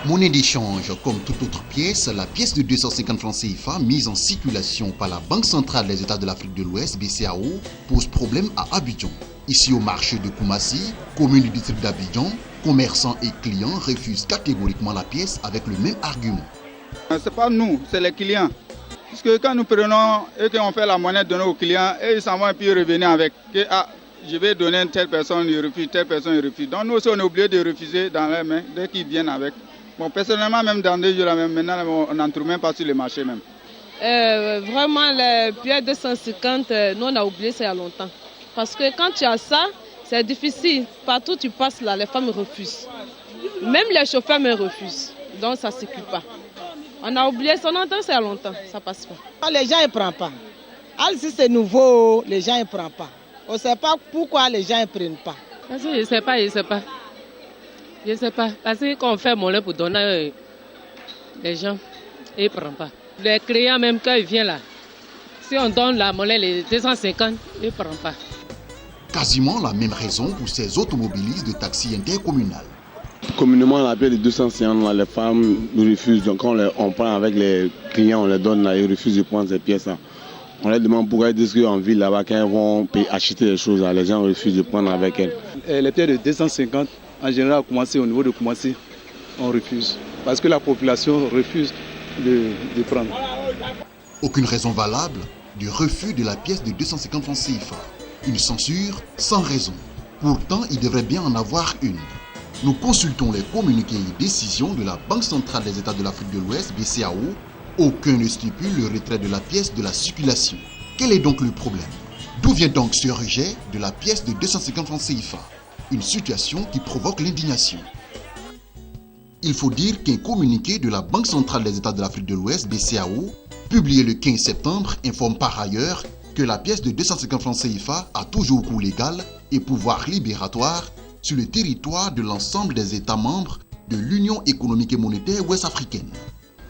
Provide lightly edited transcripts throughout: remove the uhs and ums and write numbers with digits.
Monnaie d'échange, comme toute autre pièce, la pièce de 250 francs CFA mise en circulation par la Banque centrale des États de l'Afrique de l'Ouest, BCAO, pose problème à Abidjan. Ici au marché de Koumassi, commune du district d'Abidjan, commerçants et clients refusent catégoriquement la pièce avec le même argument. Ce n'est pas nous, c'est les clients. Parce que quand nous prenons et qu'on fait la monnaie donnée aux clients, et ils s'en vont et puis revenir avec que je vais donner à telle personne, il refuse, telle personne, il refuse. Donc nous aussi, on est obligé de refuser dans leurs mains dès qu'ils viennent avec. Bon, personnellement, même dans 2 jours, maintenant, on n'en trouve même pas sur le marché même. Vraiment, les billets 250, nous, on a oublié ça il y a longtemps. Parce que quand tu as ça, c'est difficile. Partout où tu passes là, les femmes refusent. Même les chauffeurs me refusent. Donc ça ne circule pas. On a oublié ça, on entend ça il y a longtemps, ça ne passe pas. Les gens ne prennent pas. Si c'est nouveau, les gens ne prennent pas. On ne sait pas pourquoi les gens ne prennent pas. Parce que je ne sais pas. Je ne sais pas. Parce que quand on fait monnaie pour donner, les gens, ils ne prennent pas. Les clients, même quand ils viennent là, si on donne la monnaie, les 250, ils ne prennent pas. Quasiment la même raison pour ces automobilistes de taxi intercommunal. Communément, la pièce de 250, les femmes refusent. Donc quand on prend avec les clients, on les donne, là, ils refusent de prendre ces pièces-là. On leur demande pourquoi ils disent qu'en ville, là-bas, quand ils vont acheter les choses, là, les gens refusent de prendre avec elles. Les pièces de 250, en général, au niveau de Koumassi, on refuse. Parce que la population refuse de prendre. Aucune raison valable du refus de la pièce de 250 francs CFA. Une censure sans raison. Pourtant, il devrait bien en avoir une. Nous consultons les communiqués et décisions de la Banque centrale des États de l'Afrique de l'Ouest, BCAO. Aucun ne stipule le retrait de la pièce de la circulation. Quel est donc le problème? D'où vient donc ce rejet de la pièce de 250 francs CFA? Une situation qui provoque l'indignation. Il faut dire qu'un communiqué de la Banque centrale des États de l'Afrique de l'Ouest, BCAO, publié le 15 septembre, informe par ailleurs que la pièce de 250 francs CFA a toujours cours légal et pouvoir libératoire sur le territoire de l'ensemble des États membres de l'Union économique et monétaire ouest-africaine.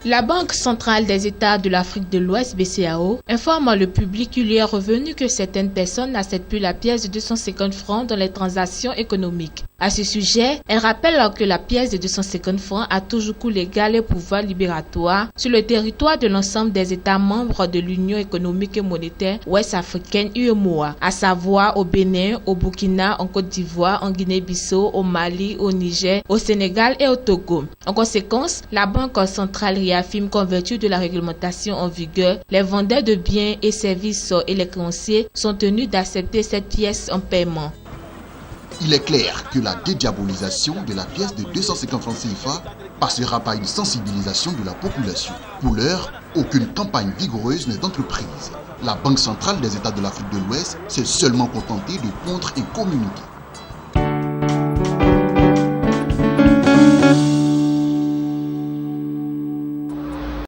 La Banque centrale des États de l'Afrique de l'Ouest, BCAO, informe le public qu'il lui est revenu que certaines personnes n'acceptent plus la pièce de 250 francs dans les transactions économiques. À ce sujet, elle rappelle que la pièce de 250 francs a toujours cours légal et pouvoir libératoire sur le territoire de l'ensemble des États membres de l'Union économique et monétaire ouest-africaine UEMOA, à savoir au Bénin, au Burkina, en Côte d'Ivoire, en Guinée-Bissau, au Mali, au Niger, au Sénégal et au Togo. En conséquence, la Banque centrale réaffirme qu'en vertu de la réglementation en vigueur, les vendeurs de biens et services et les créanciers sont tenus d'accepter cette pièce en paiement. Il est clair que la dédiabolisation de la pièce de 250 francs CFA passera par une sensibilisation de la population. Pour l'heure, aucune campagne vigoureuse n'est entreprise. La Banque centrale des États de l'Afrique de l'Ouest s'est seulement contentée de pondre un communiqué.